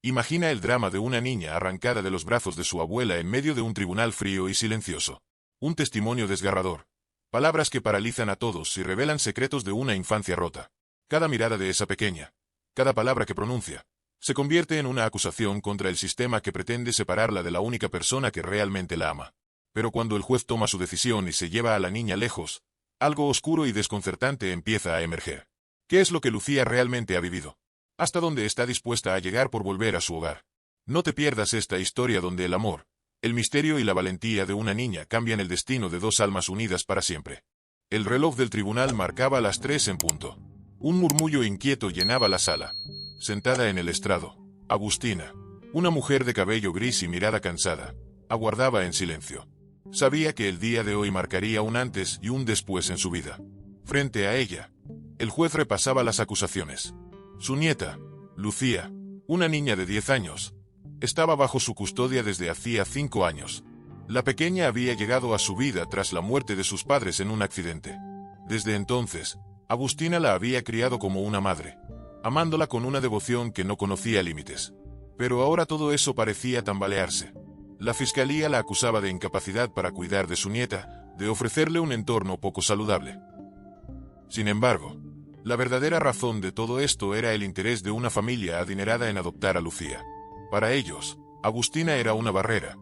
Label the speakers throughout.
Speaker 1: Imagina el drama de una niña arrancada de los brazos de su abuela en medio de un tribunal frío y silencioso. Un testimonio desgarrador. Palabras que paralizan a todos y revelan secretos de una infancia rota. Cada mirada de esa pequeña, cada palabra que pronuncia, se convierte en una acusación contra el sistema que pretende separarla de la única persona que realmente la ama. Pero cuando el juez toma su decisión y se lleva a la niña lejos, algo oscuro y desconcertante empieza a emerger. ¿Qué es lo que Lucía realmente ha vivido? ¿Hasta dónde está dispuesta a llegar por volver a su hogar? No te pierdas esta historia donde el amor, el misterio y la valentía de una niña cambian el destino de dos almas unidas para siempre. El reloj del tribunal marcaba las 3 en punto. Un murmullo inquieto llenaba la sala. Sentada en el estrado, Agustina, una mujer de cabello gris y mirada cansada, aguardaba en silencio. Sabía que el día de hoy marcaría un antes y un después en su vida. Frente a ella, el juez repasaba las acusaciones. Su nieta, Lucía, una niña de 10 años, estaba bajo su custodia desde hacía 5 años. La pequeña había llegado a su vida tras la muerte de sus padres en un accidente. Desde entonces, Agustina la había criado como una madre, amándola con una devoción que no conocía límites. Pero ahora todo eso parecía tambalearse. La fiscalía la acusaba de incapacidad para cuidar de su nieta, de ofrecerle un entorno poco saludable. Sin embargo, la verdadera razón de todo esto era el interés de una familia adinerada en adoptar a Lucía. Para ellos, Agustina era una barrera,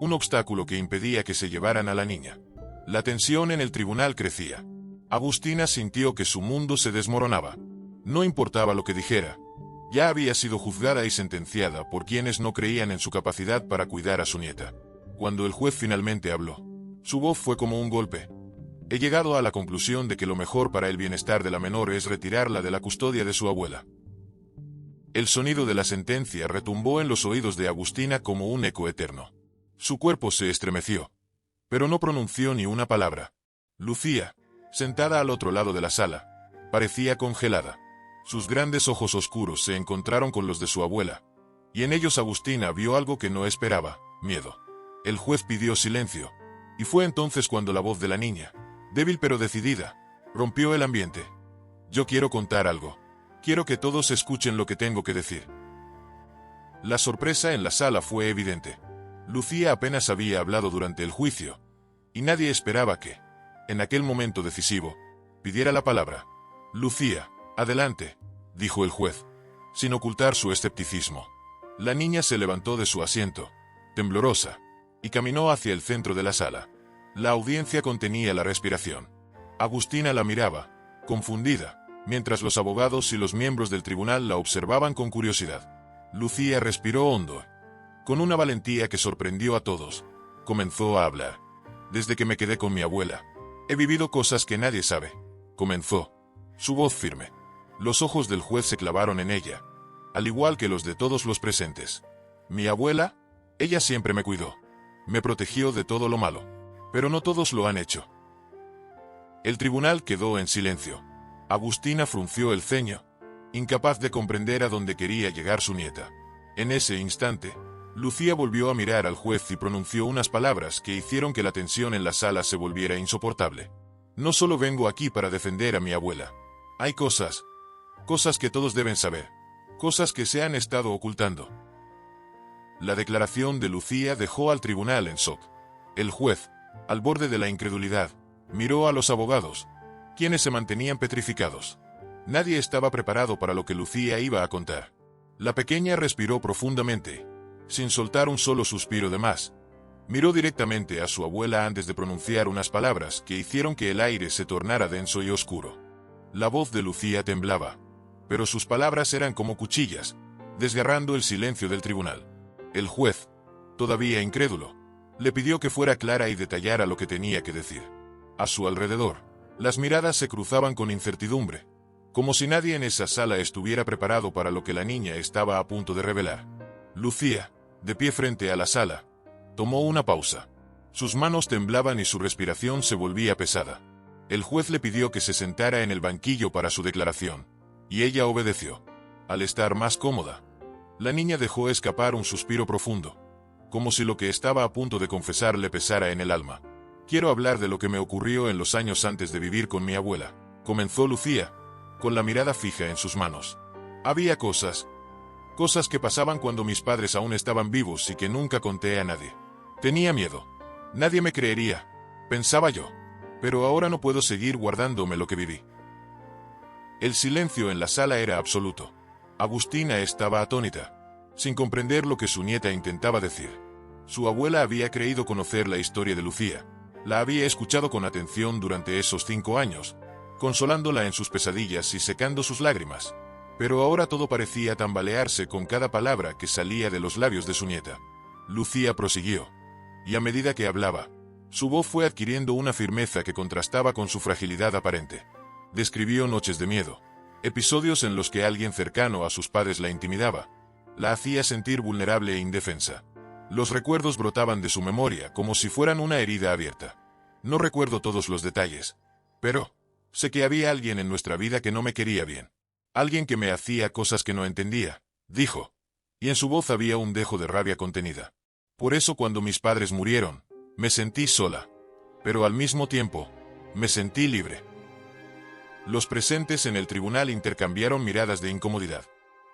Speaker 1: un obstáculo que impedía que se llevaran a la niña. La tensión en el tribunal crecía. Agustina sintió que su mundo se desmoronaba. No importaba lo que dijera. Ya había sido juzgada y sentenciada por quienes no creían en su capacidad para cuidar a su nieta. Cuando el juez finalmente habló, su voz fue como un golpe. He llegado a la conclusión de que lo mejor para el bienestar de la menor es retirarla de la custodia de su abuela. El sonido de la sentencia retumbó en los oídos de Agustina como un eco eterno. Su cuerpo se estremeció, pero no pronunció ni una palabra. Lucía, sentada al otro lado de la sala, parecía congelada. Sus grandes ojos oscuros se encontraron con los de su abuela, y en ellos Agustina vio algo que no esperaba: miedo. El juez pidió silencio, y fue entonces cuando la voz de la niña, débil pero decidida, rompió el ambiente. Yo quiero contar algo. Quiero que todos escuchen lo que tengo que decir. La sorpresa en la sala fue evidente. Lucía apenas había hablado durante el juicio, y nadie esperaba que, en aquel momento decisivo, pidiera la palabra. Lucía, adelante, dijo el juez, sin ocultar su escepticismo. La niña se levantó de su asiento, temblorosa, y caminó hacia el centro de la sala. La audiencia contenía la respiración. Agustina la miraba, confundida, mientras los abogados y los miembros del tribunal la observaban con curiosidad. Lucía respiró hondo. Con una valentía que sorprendió a todos, comenzó a hablar. Desde que me quedé con mi abuela, he vivido cosas que nadie sabe, comenzó, su voz firme. Los ojos del juez se clavaron en ella, al igual que los de todos los presentes. Mi abuela, ella siempre me cuidó, me protegió de todo lo malo, pero no todos lo han hecho. El tribunal quedó en silencio. Agustina frunció el ceño, incapaz de comprender a dónde quería llegar su nieta. En ese instante, Lucía volvió a mirar al juez y pronunció unas palabras que hicieron que la tensión en la sala se volviera insoportable. No solo vengo aquí para defender a mi abuela. Hay cosas que todos deben saber, cosas que se han estado ocultando. La declaración de Lucía dejó al tribunal en shock. El juez, al borde de la incredulidad, miró a los abogados, quienes se mantenían petrificados. Nadie estaba preparado para lo que Lucía iba a contar. La pequeña respiró profundamente, sin soltar un solo suspiro de más. Miró directamente a su abuela antes de pronunciar unas palabras que hicieron que el aire se tornara denso y oscuro. La voz de Lucía temblaba, pero sus palabras eran como cuchillas, desgarrando el silencio del tribunal. El juez, todavía incrédulo, le pidió que fuera clara y detallara lo que tenía que decir. A su alrededor, las miradas se cruzaban con incertidumbre, como si nadie en esa sala estuviera preparado para lo que la niña estaba a punto de revelar. Lucía, de pie frente a la sala, tomó una pausa. Sus manos temblaban y su respiración se volvía pesada. El juez le pidió que se sentara en el banquillo para su declaración, y ella obedeció. Al estar más cómoda, la niña dejó escapar un suspiro profundo, como si lo que estaba a punto de confesar le pesara en el alma. Quiero hablar de lo que me ocurrió en los años antes de vivir con mi abuela, comenzó Lucía, con la mirada fija en sus manos. Había cosas Cosas que pasaban cuando mis padres aún estaban vivos y que nunca conté a nadie. Tenía miedo. Nadie me creería, pensaba yo. Pero ahora no puedo seguir guardándome lo que viví. El silencio en la sala era absoluto. Agustina estaba atónita, sin comprender lo que su nieta intentaba decir. Su abuela había creído conocer la historia de Lucía. La había escuchado con atención durante esos 5 años, consolándola en sus pesadillas y secando sus lágrimas. Pero ahora todo parecía tambalearse con cada palabra que salía de los labios de su nieta. Lucía prosiguió. Y a medida que hablaba, su voz fue adquiriendo una firmeza que contrastaba con su fragilidad aparente. Describió noches de miedo, episodios en los que alguien cercano a sus padres la intimidaba, la hacía sentir vulnerable e indefensa. Los recuerdos brotaban de su memoria como si fueran una herida abierta. No recuerdo todos los detalles, pero sé que había alguien en nuestra vida que no me quería bien. Alguien que me hacía cosas que no entendía, dijo, y en su voz había un dejo de rabia contenida. Por eso cuando mis padres murieron, me sentí sola, pero al mismo tiempo, me sentí libre. Los presentes en el tribunal intercambiaron miradas de incomodidad.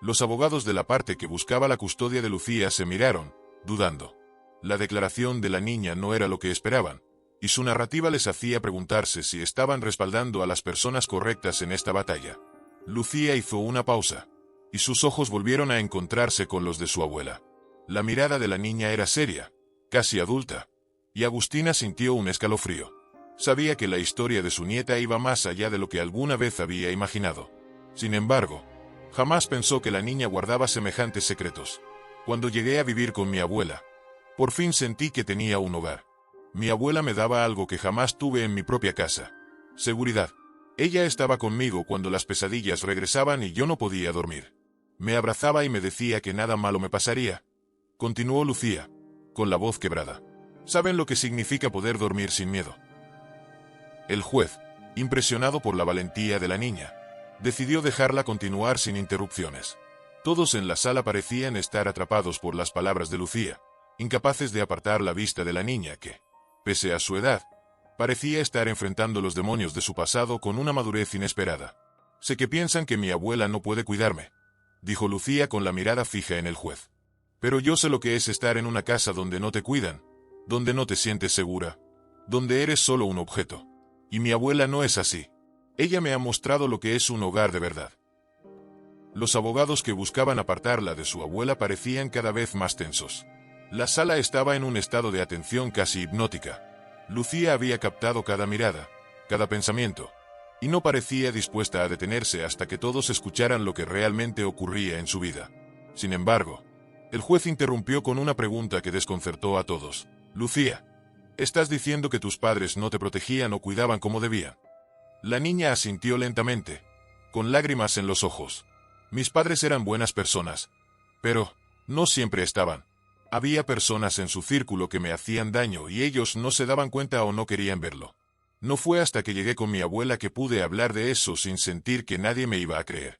Speaker 1: Los abogados de la parte que buscaba la custodia de Lucía se miraron, dudando. La declaración de la niña no era lo que esperaban, y su narrativa les hacía preguntarse si estaban respaldando a las personas correctas en esta batalla. Lucía hizo una pausa, y sus ojos volvieron a encontrarse con los de su abuela. La mirada de la niña era seria, casi adulta, y Agustina sintió un escalofrío. Sabía que la historia de su nieta iba más allá de lo que alguna vez había imaginado. Sin embargo, jamás pensó que la niña guardaba semejantes secretos. Cuando llegué a vivir con mi abuela, por fin sentí que tenía un hogar. Mi abuela me daba algo que jamás tuve en mi propia casa: seguridad. Ella estaba conmigo cuando las pesadillas regresaban y yo no podía dormir. Me abrazaba y me decía que nada malo me pasaría. Continuó Lucía, con la voz quebrada. ¿Saben lo que significa poder dormir sin miedo? El juez, impresionado por la valentía de la niña, decidió dejarla continuar sin interrupciones. Todos en la sala parecían estar atrapados por las palabras de Lucía, incapaces de apartar la vista de la niña que, pese a su edad, parecía estar enfrentando los demonios de su pasado con una madurez inesperada. Sé que piensan que mi abuela no puede cuidarme, dijo Lucía con la mirada fija en el juez. Pero yo sé lo que es estar en una casa donde no te cuidan, donde no te sientes segura, donde eres solo un objeto. Y mi abuela no es así. Ella me ha mostrado lo que es un hogar de verdad. Los abogados que buscaban apartarla de su abuela parecían cada vez más tensos. La sala estaba en un estado de atención casi hipnótica. Lucía había captado cada mirada, cada pensamiento, y no parecía dispuesta a detenerse hasta que todos escucharan lo que realmente ocurría en su vida. Sin embargo, el juez interrumpió con una pregunta que desconcertó a todos. Lucía, ¿estás diciendo que tus padres no te protegían o cuidaban como debían? La niña asintió lentamente, con lágrimas en los ojos. Mis padres eran buenas personas, pero no siempre estaban. Había personas en su círculo que me hacían daño y ellos no se daban cuenta o no querían verlo. No fue hasta que llegué con mi abuela que pude hablar de eso sin sentir que nadie me iba a creer.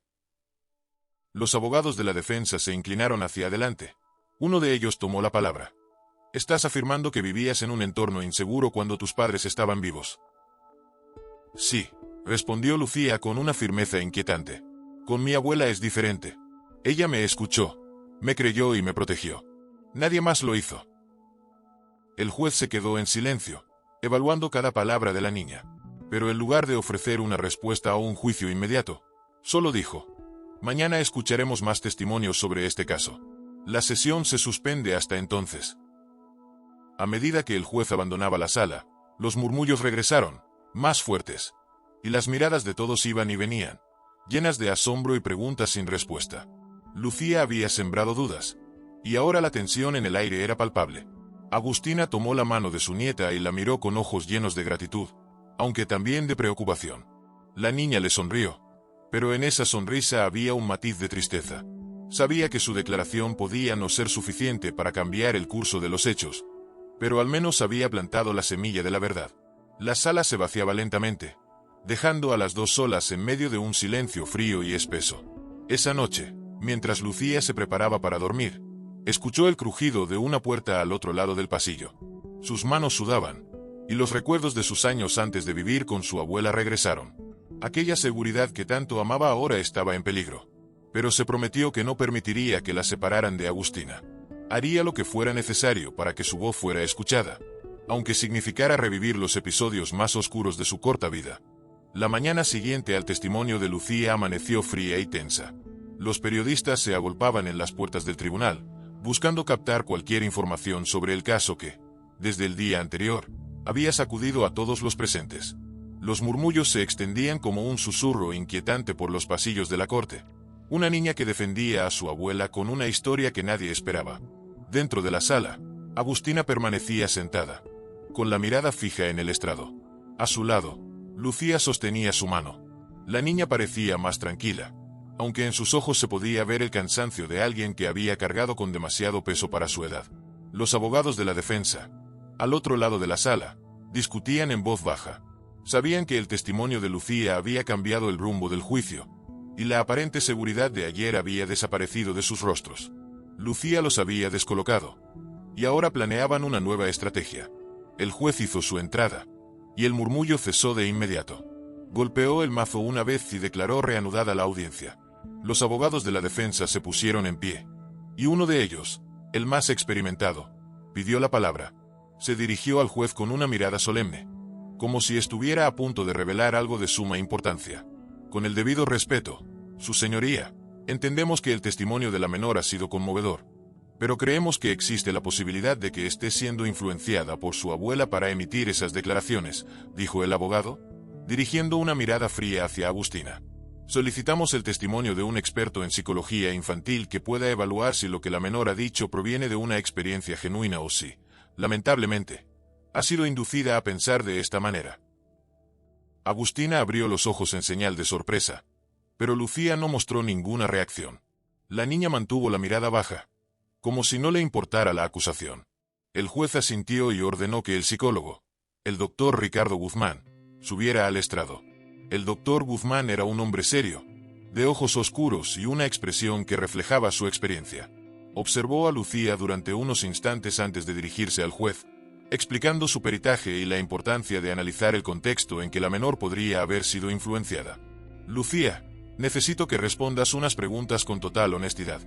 Speaker 1: Los abogados de la defensa se inclinaron hacia adelante. Uno de ellos tomó la palabra. ¿Estás afirmando que vivías en un entorno inseguro cuando tus padres estaban vivos? Sí, respondió Lucía con una firmeza inquietante. Con mi abuela es diferente. Ella me escuchó, me creyó y me protegió. Nadie más lo hizo. El juez se quedó en silencio, evaluando cada palabra de la niña. Pero en lugar de ofrecer una respuesta o un juicio inmediato, solo dijo: mañana escucharemos más testimonios sobre este caso. La sesión se suspende hasta entonces. A medida que el juez abandonaba la sala, los murmullos regresaron, más fuertes, y las miradas de todos iban y venían, llenas de asombro y preguntas sin respuesta. Lucía había sembrado dudas, y ahora la tensión en el aire era palpable. Agustina tomó la mano de su nieta y la miró con ojos llenos de gratitud, aunque también de preocupación. La niña le sonrió, pero en esa sonrisa había un matiz de tristeza. Sabía que su declaración podía no ser suficiente para cambiar el curso de los hechos, pero al menos había plantado la semilla de la verdad. La sala se vaciaba lentamente, dejando a las dos solas en medio de un silencio frío y espeso. Esa noche, mientras Lucía se preparaba para dormir, escuchó el crujido de una puerta al otro lado del pasillo. Sus manos sudaban, y los recuerdos de sus años antes de vivir con su abuela regresaron. Aquella seguridad que tanto amaba ahora estaba en peligro. pero se prometió que no permitiría que la separaran de Agustina. Haría lo que fuera necesario para que su voz fuera escuchada, aunque significara revivir los episodios más oscuros de su corta vida. La mañana siguiente al testimonio de Lucía amaneció fría y tensa. Los periodistas se agolpaban en las puertas del tribunal, buscando captar cualquier información sobre el caso que, desde el día anterior, había sacudido a todos los presentes. Los murmullos se extendían como un susurro inquietante por los pasillos de la corte. Una niña que defendía a su abuela con una historia que nadie esperaba. Dentro de la sala, Agustina permanecía sentada, con la mirada fija en el estrado. A su lado, Lucía sostenía su mano. La niña parecía más tranquila, aunque en sus ojos se podía ver el cansancio de alguien que había cargado con demasiado peso para su edad. Los abogados de la defensa, al otro lado de la sala, discutían en voz baja. Sabían que el testimonio de Lucía había cambiado el rumbo del juicio, y la aparente seguridad de ayer había desaparecido de sus rostros. Lucía los había descolocado, y ahora planeaban una nueva estrategia. El juez hizo su entrada, y el murmullo cesó de inmediato. Golpeó el mazo una vez y declaró reanudada la audiencia. Los abogados de la defensa se pusieron en pie, y uno de ellos, el más experimentado, pidió la palabra. Se dirigió al juez con una mirada solemne, como si estuviera a punto de revelar algo de suma importancia. Con el debido respeto, Su Señoría, entendemos que el testimonio de la menor ha sido conmovedor, pero creemos que existe la posibilidad de que esté siendo influenciada por su abuela para emitir esas declaraciones, dijo el abogado, dirigiendo una mirada fría hacia Agustina. Solicitamos el testimonio de un experto en psicología infantil que pueda evaluar si lo que la menor ha dicho proviene de una experiencia genuina o si, lamentablemente, ha sido inducida a pensar de esta manera. Agustina abrió los ojos en señal de sorpresa, pero Lucía no mostró ninguna reacción. La niña mantuvo la mirada baja, como si no le importara la acusación. El juez asintió y ordenó que el psicólogo, el doctor Ricardo Guzmán, subiera al estrado. El doctor Guzmán era un hombre serio, de ojos oscuros y una expresión que reflejaba su experiencia. Observó a Lucía durante unos instantes antes de dirigirse al juez, explicando su peritaje y la importancia de analizar el contexto en que la menor podría haber sido influenciada. Lucía, necesito que respondas unas preguntas con total honestidad.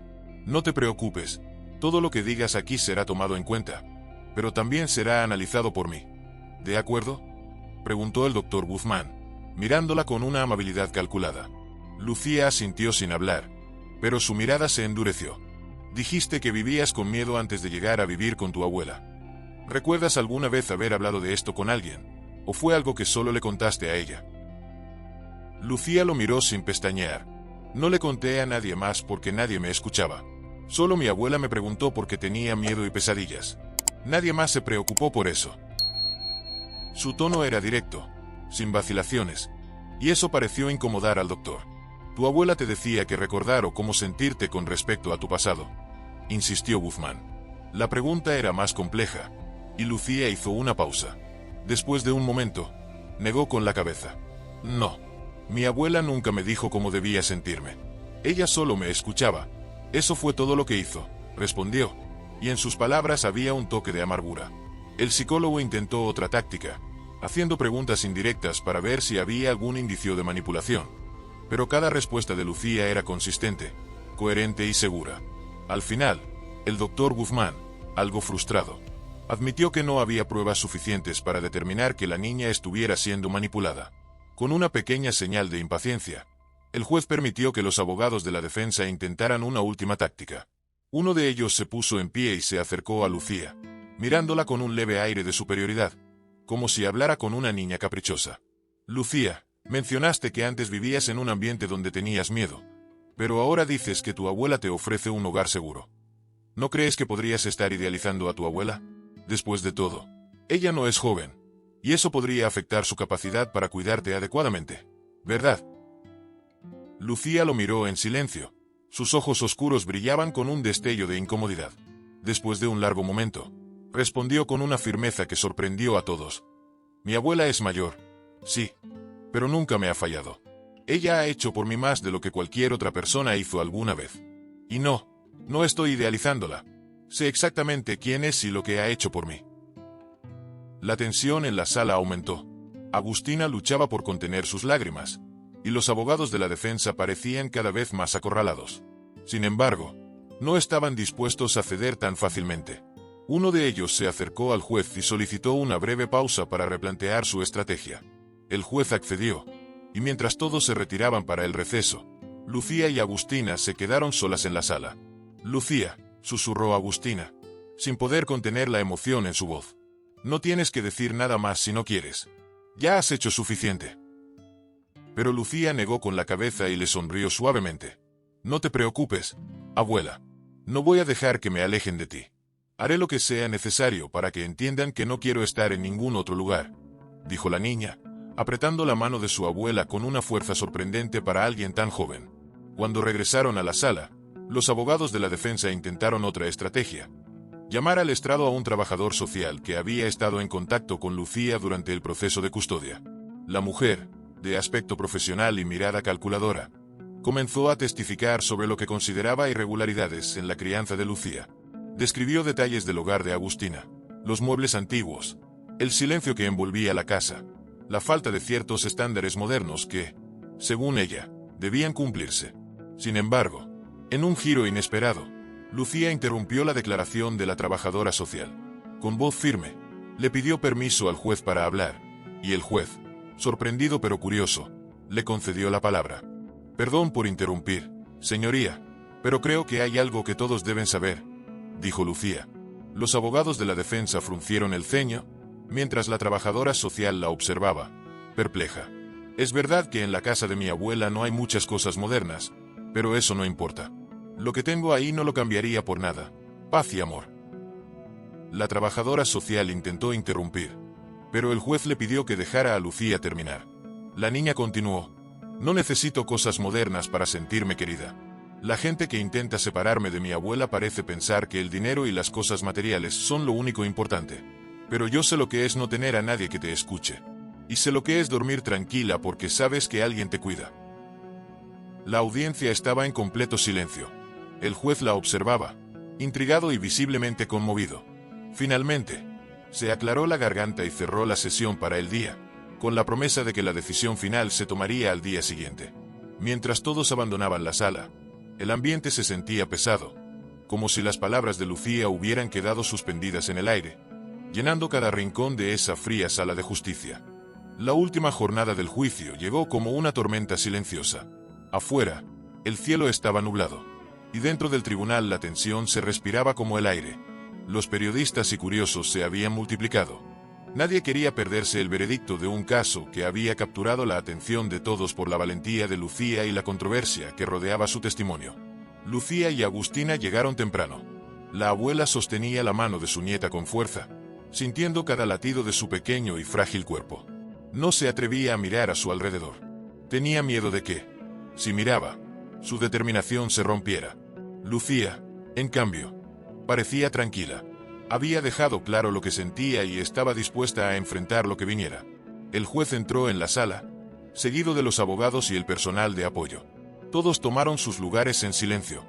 Speaker 1: No te preocupes, todo lo que digas aquí será tomado en cuenta, pero también será analizado por mí. ¿De acuerdo?, preguntó el doctor Guzmán, mirándola con una amabilidad calculada. Lucía asintió sin hablar, pero su mirada se endureció. Dijiste que vivías con miedo antes de llegar a vivir con tu abuela. ¿Recuerdas alguna vez haber hablado de esto con alguien, o fue algo que solo le contaste a ella? Lucía lo miró sin pestañear. No le conté a nadie más porque nadie me escuchaba. Solo mi abuela me preguntó por qué tenía miedo y pesadillas. Nadie más se preocupó por eso. Su tono era directo, sin vacilaciones, y eso pareció incomodar al doctor. Tu abuela te decía que recordar o cómo sentirte con respecto a tu pasado, insistió Guzmán. La pregunta era más compleja, y Lucía hizo una pausa. Después de un momento, negó con la cabeza. No, mi abuela nunca me dijo cómo debía sentirme. Ella solo me escuchaba. Eso fue todo lo que hizo, respondió, y en sus palabras había un toque de amargura. El psicólogo intentó otra táctica, haciendo preguntas indirectas para ver si había algún indicio de manipulación. Pero cada respuesta de Lucía era consistente, coherente y segura. Al final, el doctor Guzmán, algo frustrado, admitió que no había pruebas suficientes para determinar que la niña estuviera siendo manipulada. Con una pequeña señal de impaciencia, el juez permitió que los abogados de la defensa intentaran una última táctica. Uno de ellos se puso en pie y se acercó a Lucía, mirándola con un leve aire de superioridad, como si hablara con una niña caprichosa. Lucía, mencionaste que antes vivías en un ambiente donde tenías miedo, pero ahora dices que tu abuela te ofrece un hogar seguro. ¿No crees que podrías estar idealizando a tu abuela? Después de todo, ella no es joven, y eso podría afectar su capacidad para cuidarte adecuadamente, ¿verdad? Lucía lo miró en silencio. Sus ojos oscuros brillaban con un destello de incomodidad. Después de un largo momento, respondió con una firmeza que sorprendió a todos. Mi abuela es mayor, sí, pero nunca me ha fallado. Ella ha hecho por mí más de lo que cualquier otra persona hizo alguna vez. Y no estoy idealizándola. Sé exactamente quién es y lo que ha hecho por mí. La tensión en la sala aumentó. Agustina luchaba por contener sus lágrimas, y los abogados de la defensa parecían cada vez más acorralados. Sin embargo, no estaban dispuestos a ceder tan fácilmente. Uno de ellos se acercó al juez y solicitó una breve pausa para replantear su estrategia. El juez accedió, y mientras todos se retiraban para el receso, Lucía y Agustina se quedaron solas en la sala. «Lucía», susurró Agustina, sin poder contener la emoción en su voz. «No tienes que decir nada más si no quieres. Ya has hecho suficiente». Pero Lucía negó con la cabeza y le sonrió suavemente. «No te preocupes, abuela. No voy a dejar que me alejen de ti. Haré lo que sea necesario para que entiendan que no quiero estar en ningún otro lugar», dijo la niña, apretando la mano de su abuela con una fuerza sorprendente para alguien tan joven. Cuando regresaron a la sala, los abogados de la defensa intentaron otra estrategia: llamar al estrado a un trabajador social que había estado en contacto con Lucía durante el proceso de custodia. La mujer, de aspecto profesional y mirada calculadora, comenzó a testificar sobre lo que consideraba irregularidades en la crianza de Lucía. Describió detalles del hogar de Agustina, los muebles antiguos, el silencio que envolvía la casa, la falta de ciertos estándares modernos que, según ella, debían cumplirse. Sin embargo, en un giro inesperado, Lucía interrumpió la declaración de la trabajadora social. Con voz firme, le pidió permiso al juez para hablar, y el juez, sorprendido pero curioso, le concedió la palabra. «Perdón por interrumpir, señoría, pero creo que hay algo que todos deben saber», dijo Lucía. Los abogados de la defensa fruncieron el ceño, mientras la trabajadora social la observaba, perpleja. «Es verdad que en la casa de mi abuela no hay muchas cosas modernas, pero eso no importa. Lo que tengo ahí no lo cambiaría por nada. Paz y amor». La trabajadora social intentó interrumpir, pero el juez le pidió que dejara a Lucía terminar. La niña continuó: «No necesito cosas modernas para sentirme querida. La gente que intenta separarme de mi abuela parece pensar que el dinero y las cosas materiales son lo único importante. Pero yo sé lo que es no tener a nadie que te escuche. Y sé lo que es dormir tranquila porque sabes que alguien te cuida». La audiencia estaba en completo silencio. El juez la observaba, intrigado y visiblemente conmovido. Finalmente, se aclaró la garganta y cerró la sesión para el día, con la promesa de que la decisión final se tomaría al día siguiente. Mientras todos abandonaban la sala, el ambiente se sentía pesado, como si las palabras de Lucía hubieran quedado suspendidas en el aire, llenando cada rincón de esa fría sala de justicia. La última jornada del juicio llegó como una tormenta silenciosa. Afuera, el cielo estaba nublado, y dentro del tribunal la tensión se respiraba como el aire. Los periodistas y curiosos se habían multiplicado. Nadie quería perderse el veredicto de un caso que había capturado la atención de todos por la valentía de Lucía y la controversia que rodeaba su testimonio. Lucía y Agustina llegaron temprano. La abuela sostenía la mano de su nieta con fuerza, sintiendo cada latido de su pequeño y frágil cuerpo. No se atrevía a mirar a su alrededor. Tenía miedo de que, si miraba, su determinación se rompiera. Lucía, en cambio, parecía tranquila. Había dejado claro lo que sentía y estaba dispuesta a enfrentar lo que viniera. El juez entró en la sala, seguido de los abogados y el personal de apoyo. Todos tomaron sus lugares en silencio.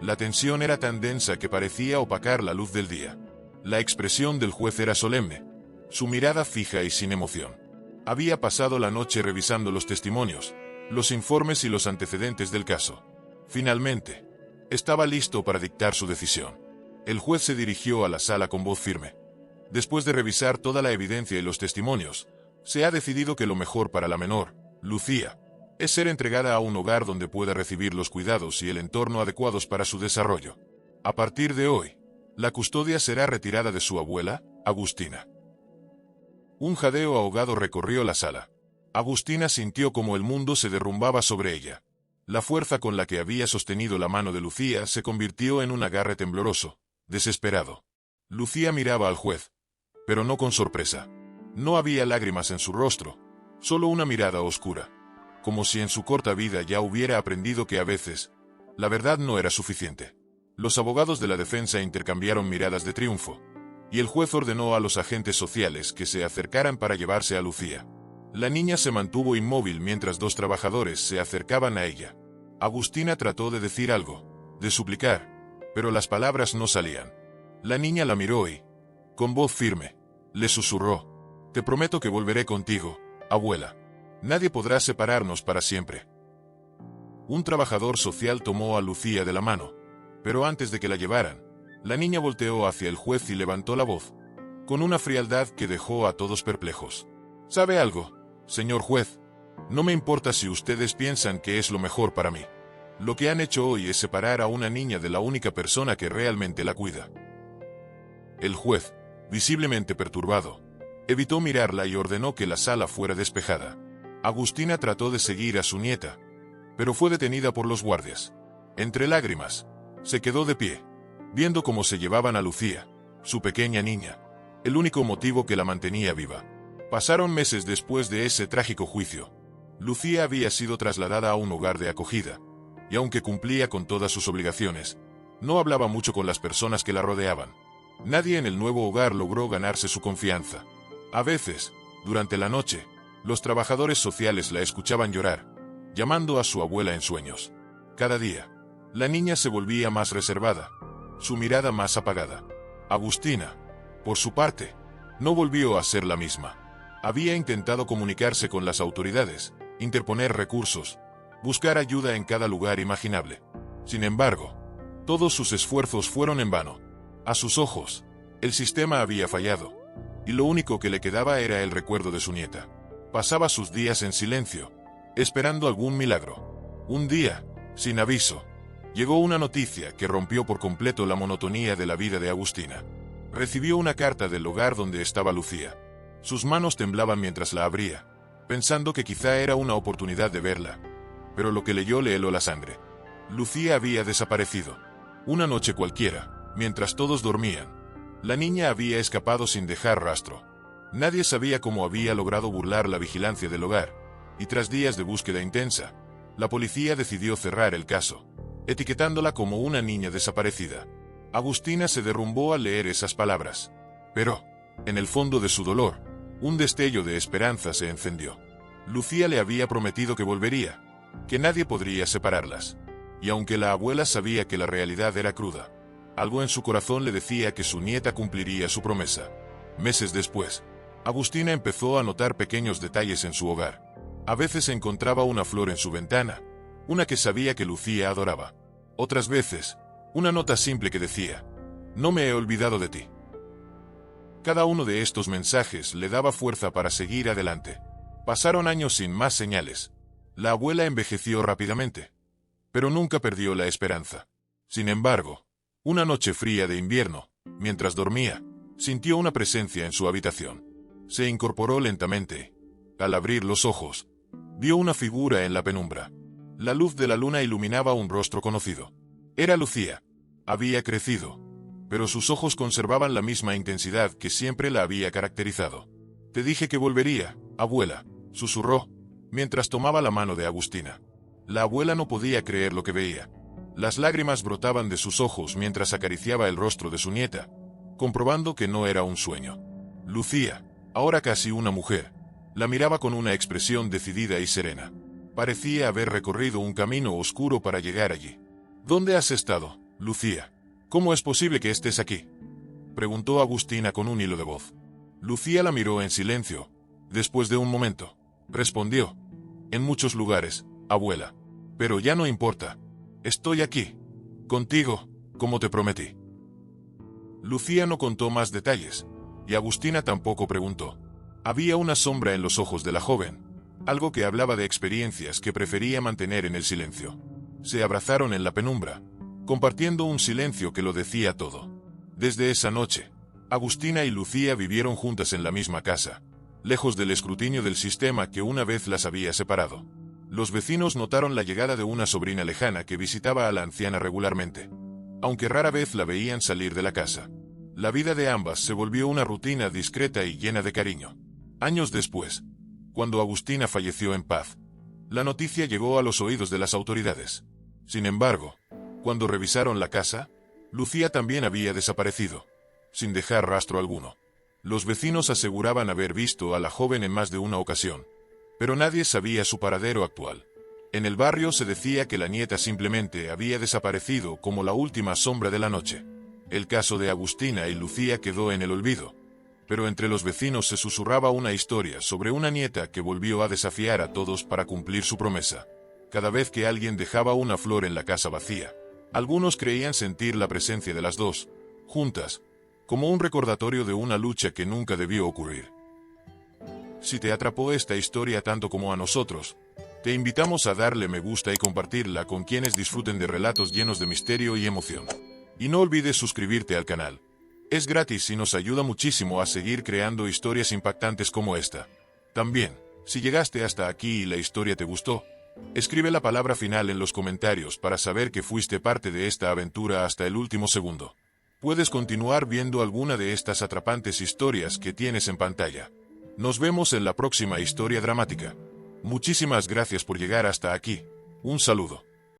Speaker 1: La tensión era tan densa que parecía opacar la luz del día. La expresión del juez era solemne, su mirada fija y sin emoción. Había pasado la noche revisando los testimonios, los informes y los antecedentes del caso. Finalmente, estaba listo para dictar su decisión. El juez se dirigió a la sala con voz firme. «Después de revisar toda la evidencia y los testimonios, se ha decidido que lo mejor para la menor, Lucía, es ser entregada a un hogar donde pueda recibir los cuidados y el entorno adecuados para su desarrollo. A partir de hoy, la custodia será retirada de su abuela, Agustina». Un jadeo ahogado recorrió la sala. Agustina sintió como el mundo se derrumbaba sobre ella. La fuerza con la que había sostenido la mano de Lucía se convirtió en un agarre tembloroso, desesperado. Lucía miraba al juez, pero no con sorpresa. No había lágrimas en su rostro, solo una mirada oscura, como si en su corta vida ya hubiera aprendido que a veces, la verdad no era suficiente. Los abogados de la defensa intercambiaron miradas de triunfo, y el juez ordenó a los agentes sociales que se acercaran para llevarse a Lucía. La niña se mantuvo inmóvil mientras dos trabajadores se acercaban a ella. Agustina trató de decir algo, de suplicar, pero las palabras no salían. La niña la miró y, con voz firme, le susurró: «Te prometo que volveré contigo, abuela. Nadie podrá separarnos para siempre. Un trabajador social tomó a Lucía de la mano, pero antes de que la llevaran, la niña volteó hacia el juez y levantó la voz, con una frialdad que dejó a todos perplejos. ¿Sabe algo, señor juez? No me importa si ustedes piensan que es lo mejor para mí. Lo que han hecho hoy es separar a una niña de la única persona que realmente la cuida. El juez, visiblemente perturbado, evitó mirarla y ordenó que la sala fuera despejada. Agustina trató de seguir a su nieta, pero fue detenida por los guardias. Entre lágrimas, se quedó de pie, viendo cómo se llevaban a Lucía, su pequeña niña, el único motivo que la mantenía viva. Pasaron meses después de ese trágico juicio. Lucía había sido trasladada a un hogar de acogida, y aunque cumplía con todas sus obligaciones, no hablaba mucho con las personas que la rodeaban. Nadie en el nuevo hogar logró ganarse su confianza. A veces, durante la noche, los trabajadores sociales la escuchaban llorar, llamando a su abuela en sueños. Cada día, la niña se volvía más reservada, su mirada más apagada. Agustina, por su parte, no volvió a ser la misma. Había intentado comunicarse con las autoridades, interponer recursos, buscar ayuda en cada lugar imaginable. Sin embargo, todos sus esfuerzos fueron en vano. A sus ojos, el sistema había fallado, y lo único que le quedaba era el recuerdo de su nieta. Pasaba sus días en silencio, esperando algún milagro. Un día, sin aviso, llegó una noticia que rompió por completo la monotonía de la vida de Agustina. Recibió una carta del hogar donde estaba Lucía. Sus manos temblaban mientras la abría, pensando que quizá era una oportunidad de verla. Pero lo que leyó le heló la sangre. Lucía había desaparecido. Una noche cualquiera, mientras todos dormían, la niña había escapado sin dejar rastro. Nadie sabía cómo había logrado burlar la vigilancia del hogar, y tras días de búsqueda intensa, la policía decidió cerrar el caso, etiquetándola como una niña desaparecida. Agustina se derrumbó al leer esas palabras. Pero, en el fondo de su dolor, un destello de esperanza se encendió. Lucía le había prometido que volvería, que nadie podría separarlas. Y aunque la abuela sabía que la realidad era cruda, algo en su corazón le decía que su nieta cumpliría su promesa. Meses después, Agustina empezó a notar pequeños detalles en su hogar. A veces encontraba una flor en su ventana, una que sabía que Lucía adoraba. Otras veces, una nota simple que decía: "No me he olvidado de ti". Cada uno de estos mensajes le daba fuerza para seguir adelante. Pasaron años sin más señales. La abuela envejeció rápidamente, pero nunca perdió la esperanza. Sin embargo, una noche fría de invierno, mientras dormía, sintió una presencia en su habitación. Se incorporó lentamente. Al abrir los ojos, vio una figura en la penumbra. La luz de la luna iluminaba un rostro conocido. Era Lucía. Había crecido, pero sus ojos conservaban la misma intensidad que siempre la había caracterizado. «Te dije que volvería, abuela», susurró, mientras tomaba la mano de Agustina. La abuela no podía creer lo que veía. Las lágrimas brotaban de sus ojos mientras acariciaba el rostro de su nieta, comprobando que no era un sueño. Lucía, ahora casi una mujer, la miraba con una expresión decidida y serena. Parecía haber recorrido un camino oscuro para llegar allí. «¿Dónde has estado, Lucía? ¿Cómo es posible que estés aquí?», preguntó Agustina con un hilo de voz. Lucía la miró en silencio. Después de un momento, respondió: «En muchos lugares, abuela. Pero ya no importa. Estoy aquí, contigo, como te prometí». Lucía no contó más detalles, y Agustina tampoco preguntó. Había una sombra en los ojos de la joven, algo que hablaba de experiencias que prefería mantener en el silencio. Se abrazaron en la penumbra, compartiendo un silencio que lo decía todo. Desde esa noche, Agustina y Lucía vivieron juntas en la misma casa, lejos del escrutinio del sistema que una vez las había separado. Los vecinos notaron la llegada de una sobrina lejana que visitaba a la anciana regularmente, aunque rara vez la veían salir de la casa. La vida de ambas se volvió una rutina discreta y llena de cariño. Años después, cuando Agustina falleció en paz, la noticia llegó a los oídos de las autoridades. Sin embargo, cuando revisaron la casa, Lucía también había desaparecido, sin dejar rastro alguno. Los vecinos aseguraban haber visto a la joven en más de una ocasión, pero nadie sabía su paradero actual. En el barrio se decía que la nieta simplemente había desaparecido como la última sombra de la noche. El caso de Agustina y Lucía quedó en el olvido, pero entre los vecinos se susurraba una historia sobre una nieta que volvió a desafiar a todos para cumplir su promesa. Cada vez que alguien dejaba una flor en la casa vacía, algunos creían sentir la presencia de las dos, juntas, como un recordatorio de una lucha que nunca debió ocurrir. Si te atrapó esta historia tanto como a nosotros, te invitamos a darle me gusta y compartirla con quienes disfruten de relatos llenos de misterio y emoción. Y no olvides suscribirte al canal. Es gratis y nos ayuda muchísimo a seguir creando historias impactantes como esta. También, si llegaste hasta aquí y la historia te gustó, escribe la palabra final en los comentarios para saber que fuiste parte de esta aventura hasta el último segundo. Puedes continuar viendo alguna de estas atrapantes historias que tienes en pantalla. Nos vemos en la próxima historia dramática. Muchísimas gracias por llegar hasta aquí. Un saludo.